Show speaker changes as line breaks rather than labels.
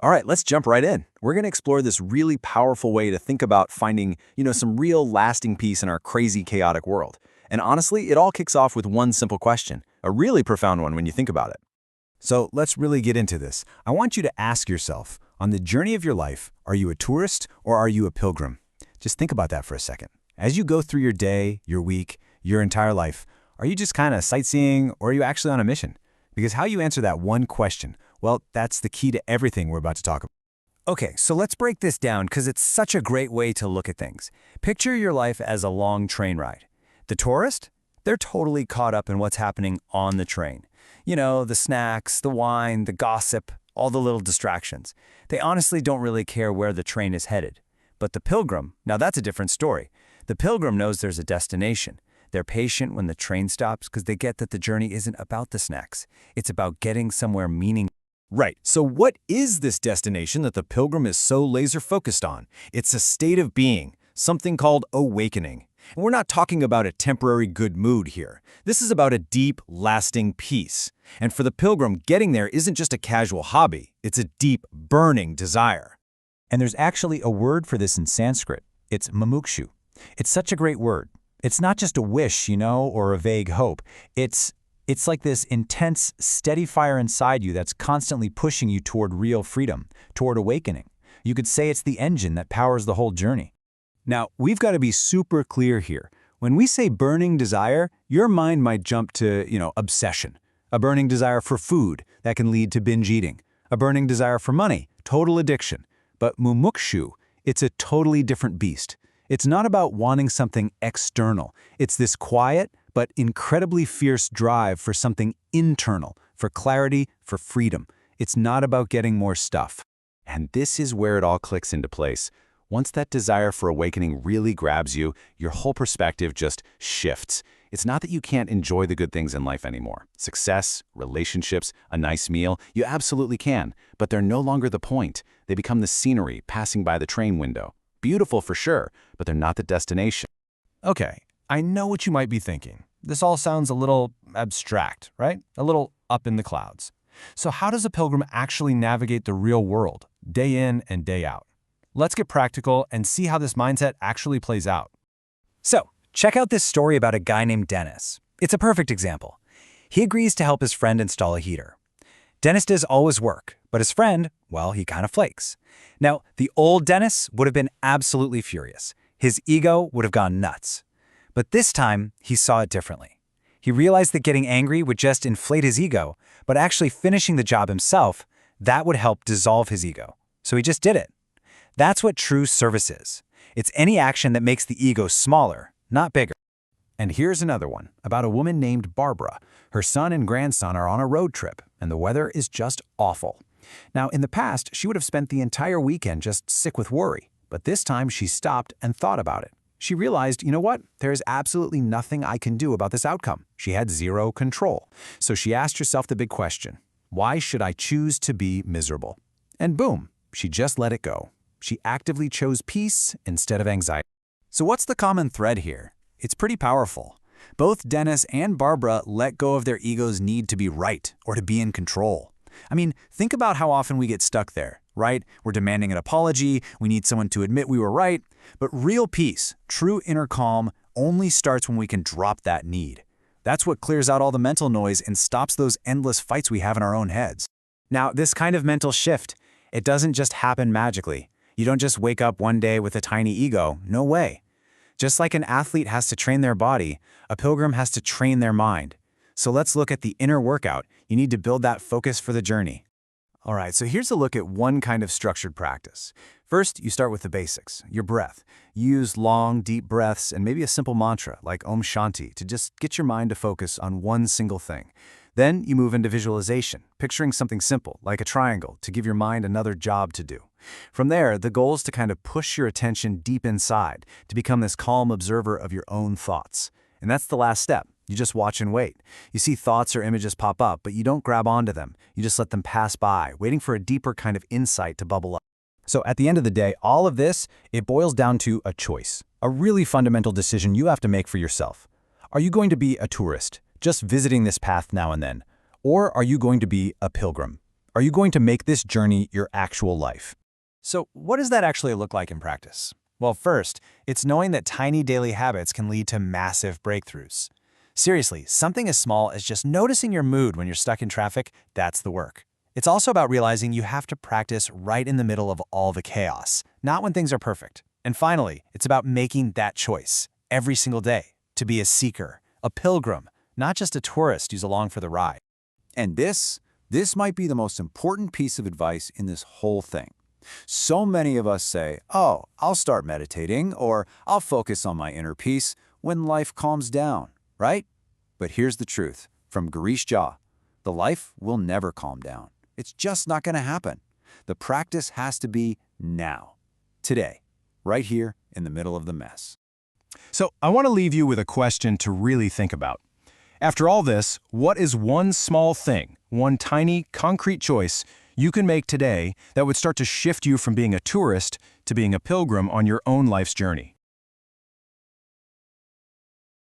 All right, let's jump right in. We're going to explore this really powerful way to think about finding, some real lasting peace in our crazy, chaotic world. And honestly, it all kicks off with one simple question, a really profound one when you think about it. So let's really get into this. I want you to ask yourself, on the journey of your life, are you a tourist or are you a pilgrim? Just think about that for a second. As you go through your day, your week, your entire life, are you just kind of sightseeing or are you actually on a mission? Because how you answer that one question, well, that's the key to everything we're about to talk about. Okay, so let's break this down because it's such a great way to look at things. Picture your life as a long train ride. The tourist? They're totally caught up in what's happening on the train. The snacks, the wine, the gossip, all the little distractions. They honestly don't really care where the train is headed. But the pilgrim, now that's a different story. The pilgrim knows there's a destination. They're patient when the train stops because they get that the journey isn't about the snacks. It's about getting somewhere meaningful.
Right. So what is this destination that the pilgrim is so laser-focused on? It's a state of being, something called awakening. And we're not talking about a temporary good mood here. This is about a deep, lasting peace. And for the pilgrim, getting there isn't just a casual hobby. It's a deep, burning desire.
And there's actually a word for this in Sanskrit. It's mumukshu. It's such a great word. It's not just a wish, or a vague hope. It's like this intense, steady fire inside you that's constantly pushing you toward real freedom, toward awakening. You could say it's the engine that powers the whole journey.
Now, we've got to be super clear here. When we say burning desire, your mind might jump to, obsession. A burning desire for food that can lead to binge eating. A burning desire for money, total addiction. But mumukshu, it's a totally different beast. It's not about wanting something external. It's this quiet but incredibly fierce drive for something internal, for clarity, for freedom. It's not about getting more stuff.
And this is where it all clicks into place. Once that desire for awakening really grabs you, your whole perspective just shifts. It's not that you can't enjoy the good things in life anymore. Success, relationships, a nice meal, you absolutely can. But they're no longer the point. They become the scenery passing by the train window. Beautiful for sure, but they're not the destination.
Okay, I know what you might be thinking. This all sounds a little abstract, right? A little up in the clouds. So how does a pilgrim actually navigate the real world, day in and day out? Let's get practical and see how this mindset actually plays out.
So, check out this story about a guy named Dennis. It's a perfect example. He agrees to help his friend install a heater. Dennis does all his work, but his friend, well, he kind of flakes. Now, the old Dennis would have been absolutely furious. His ego would have gone nuts. But this time, he saw it differently. He realized that getting angry would just inflate his ego, but actually finishing the job himself, that would help dissolve his ego. So he just did it. That's what true service is. It's any action that makes the ego smaller, not bigger.
And here's another one, about a woman named Barbara. Her son and grandson are on a road trip, and the weather is just awful. Now, in the past, she would have spent the entire weekend just sick with worry. But this time, she stopped and thought about it. She realized, you know what? There is absolutely nothing I can do about this outcome. She had zero control. So she asked herself the big question, why should I choose to be miserable? And boom, she just let it go. She actively chose peace instead of anxiety. So what's the common thread here? It's pretty powerful. Both Dennis and Barbara let go of their ego's need to be right or to be in control. I mean, think about how often we get stuck there, right? We're demanding an apology, we need someone to admit we were right, but real peace, true inner calm, only starts when we can drop that need. That's what clears out all the mental noise and stops those endless fights we have in our own heads. Now, this kind of mental shift, it doesn't just happen magically. You don't just wake up one day with a tiny ego, no way. Just like an athlete has to train their body, a pilgrim has to train their mind. So let's look at the inner workout. You need to build that focus for the journey. All right, so here's a look at one kind of structured practice. First, you start with the basics, your breath. You use long, deep breaths and maybe a simple mantra like Om Shanti to just get your mind to focus on one single thing. Then you move into visualization, picturing something simple like a triangle to give your mind another job to do. From there, the goal is to kind of push your attention deep inside to become this calm observer of your own thoughts. And that's the last step. You just watch and wait. You see thoughts or images pop up, but you don't grab onto them. You just let them pass by, waiting for a deeper kind of insight to bubble up. So at the end of the day, all of this, it boils down to a choice, a really fundamental decision you have to make for yourself. Are you going to be a tourist, just visiting this path now and then? Or are you going to be a pilgrim, Are you going to make this journey your actual life?
So what does that actually look like in practice? Well, first, it's knowing that tiny daily habits can lead to massive breakthroughs. Seriously, something as small as just noticing your mood when you're stuck in traffic, that's the work. It's also about realizing you have to practice right in the middle of all the chaos, not when things are perfect. And finally, it's about making that choice every single day to be a seeker, a pilgrim, not just a tourist who's along for the ride.
And this might be the most important piece of advice in this whole thing. So many of us say, oh, I'll start meditating, or I'll focus on my inner peace when life calms down, right? But here's the truth from Girish Jha. The life will never calm down. It's just not going to happen. The practice has to be now, today, right here in the middle of the mess.
So I want to leave you with a question to really think about. After all this, what is one small thing, one tiny, concrete choice you can make today that would start to shift you from being a tourist to being a pilgrim on your own life's journey?